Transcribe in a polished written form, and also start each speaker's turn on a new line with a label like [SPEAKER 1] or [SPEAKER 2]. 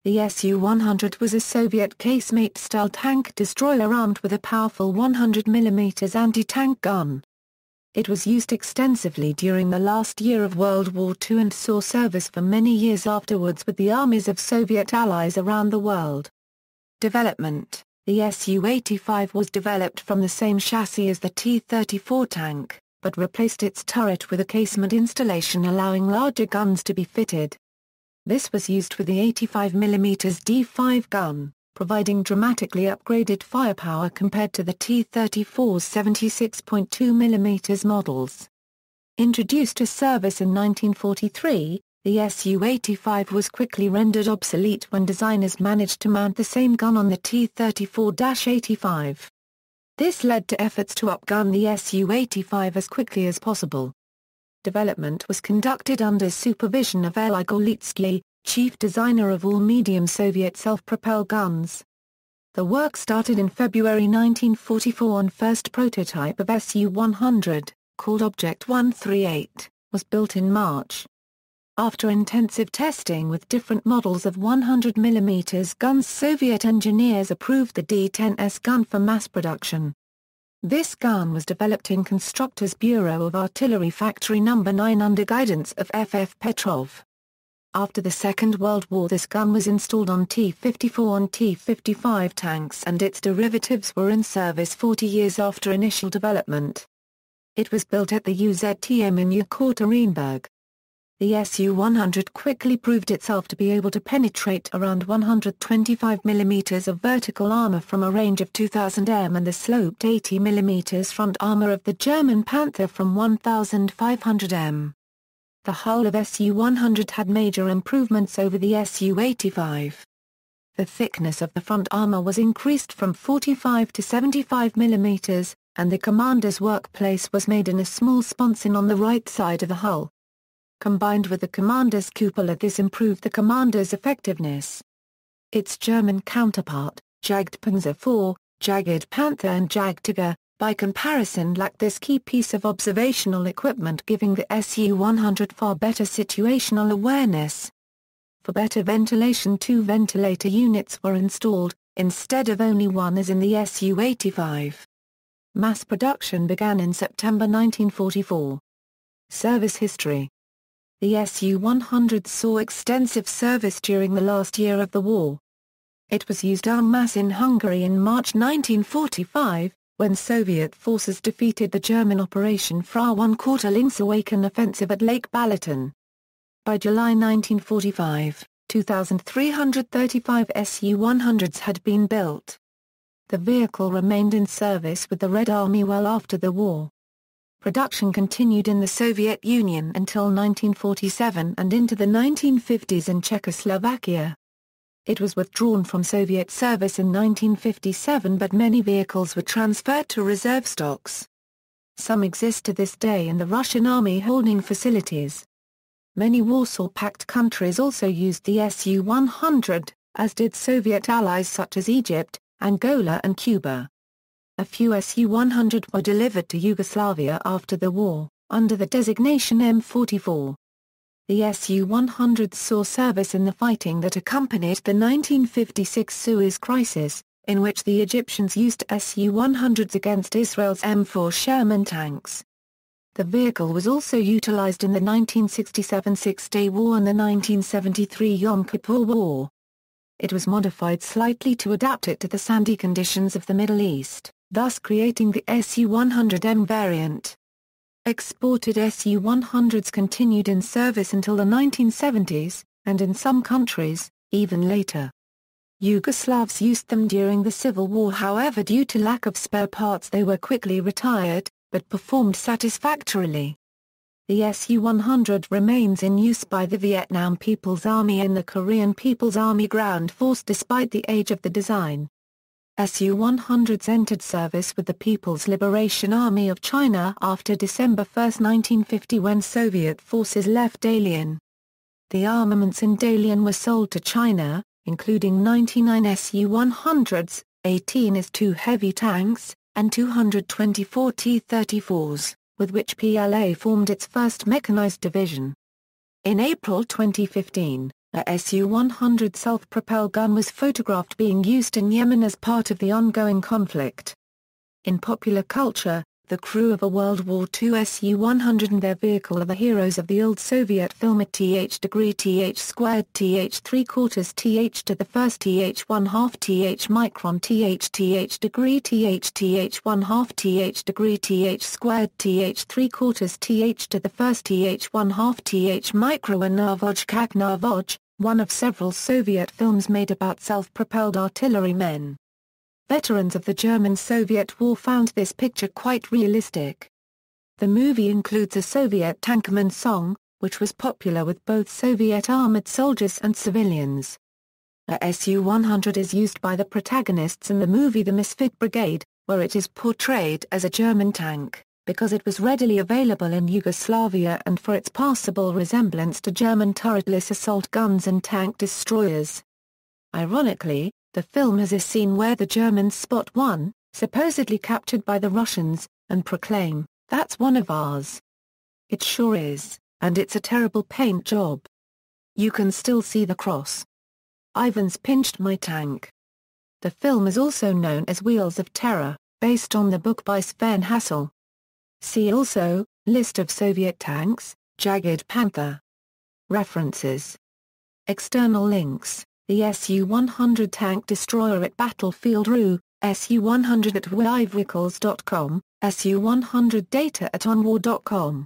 [SPEAKER 1] The SU-100 was a Soviet casemate-style tank destroyer armed with a powerful 100 mm anti-tank gun. It was used extensively during the last year of World War II and saw service for many years afterwards with the armies of Soviet allies around the world. Development: the SU-85 was developed from the same chassis as the T-34 tank, but replaced its turret with a casement installation allowing larger guns to be fitted. This was used with the 85 mm D5 gun, providing dramatically upgraded firepower compared to the T-34's 76.2 mm models. Introduced to service in 1943, the SU-85 was quickly rendered obsolete when designers managed to mount the same gun on the T-34-85. This led to efforts to upgun the SU-85 as quickly as possible. Development was conducted under supervision of L. I. Golitsky, chief designer of all medium Soviet self-propelled guns. The work started in February 1944 and first prototype of SU-100, called Object 138, was built in March. After intensive testing with different models of 100 mm guns, Soviet engineers approved the D-10S gun for mass production. This gun was developed in Constructors' Bureau of Artillery Factory No. 9 under guidance of F. Petrov. After the Second World War, this gun was installed on T-54 and T-55 tanks and its derivatives were in service 40 years after initial development. It was built at the UZTM in Yekaterinburg. The SU-100 quickly proved itself to be able to penetrate around 125 mm of vertical armor from a range of 2000 m and the sloped 80 mm front armor of the German Panther from 1500 m. The hull of SU-100 had major improvements over the SU-85. The thickness of the front armor was increased from 45 to 75 mm, and the commander's workplace was made in a small sponson on the right side of the hull. Combined with the commander's cupola, this improved the commander's effectiveness. Its German counterpart, Jagdpanzer IV, Jagged Panther and Jagdtiger, by comparison lacked this key piece of observational equipment, giving the SU-100 far better situational awareness. For better ventilation, 2 ventilator units were installed, instead of only one as in the SU-85. Mass production began in September 1944. Service history: the SU-100 saw extensive service during the last year of the war. It was used en masse in Hungary in March 1945, when Soviet forces defeated the German Operation Frauenkörper-Linksawaken offensive at Lake Balaton. By July 1945, 2,335 SU-100s had been built. The vehicle remained in service with the Red Army well after the war. Production continued in the Soviet Union until 1947 and into the 1950s in Czechoslovakia. It was withdrawn from Soviet service in 1957, but many vehicles were transferred to reserve stocks. Some exist to this day in the Russian Army holding facilities. Many Warsaw Pact countries also used the SU-100, as did Soviet allies such as Egypt, Angola and Cuba. A few SU-100 were delivered to Yugoslavia after the war, under the designation M44. The SU-100 saw service in the fighting that accompanied the 1956 Suez Crisis, in which the Egyptians used SU-100s against Israel's M4 Sherman tanks. The vehicle was also utilized in the 1967 Six-Day War and the 1973 Yom Kippur War. It was modified slightly to adapt it to the sandy conditions of the Middle East, thus creating the SU-100M variant. Exported SU-100s continued in service until the 1970s, and in some countries, even later. Yugoslavs used them during the Civil War, however due to lack of spare parts they were quickly retired, but performed satisfactorily. The SU-100 remains in use by the Vietnam People's Army and the Korean People's Army Ground Force despite the age of the design. SU-100s entered service with the People's Liberation Army of China after December 1, 1950, when Soviet forces left Dalian. The armaments in Dalian were sold to China, including 99 SU-100s, 18 S-2 heavy tanks, and 224 T-34s, with which PLA formed its first mechanized division. In April 2015, A SU-100 self-propelled gun was photographed being used in Yemen as part of the ongoing conflict. In popular culture, the crew of a World War II SU-100 and their vehicle are the heroes of the old Soviet film at th degree th squared th 3/4 th to the first th 1/2 th micron th degree th 1/2 th degree th squared th 3/4 th to the first th 1/2 th micro and Narvoj Kak Narvoj, one of several Soviet films made about self-propelled artillerymen. Veterans of the German-Soviet War found this picture quite realistic. The movie includes a Soviet tankerman song, which was popular with both Soviet armored soldiers and civilians. A SU-100 is used by the protagonists in the movie The Misfit Brigade, where it is portrayed as a German tank, because it was readily available in Yugoslavia and for its passable resemblance to German turretless assault guns and tank destroyers. Ironically, the film has a scene where the Germans spot one, supposedly captured by the Russians, and proclaim, "That's one of ours." It sure is, and it's a terrible paint job. You can still see the cross. Ivan's pinched my tank. The film is also known as Wheels of Terror, based on the book by Sven Hassel. See also, List of Soviet tanks, Jagged Panther. References. External links. The SU-100 tank destroyer at Battlefield RU, SU-100 at WiveWickles.com, SU-100 data at onwar.com.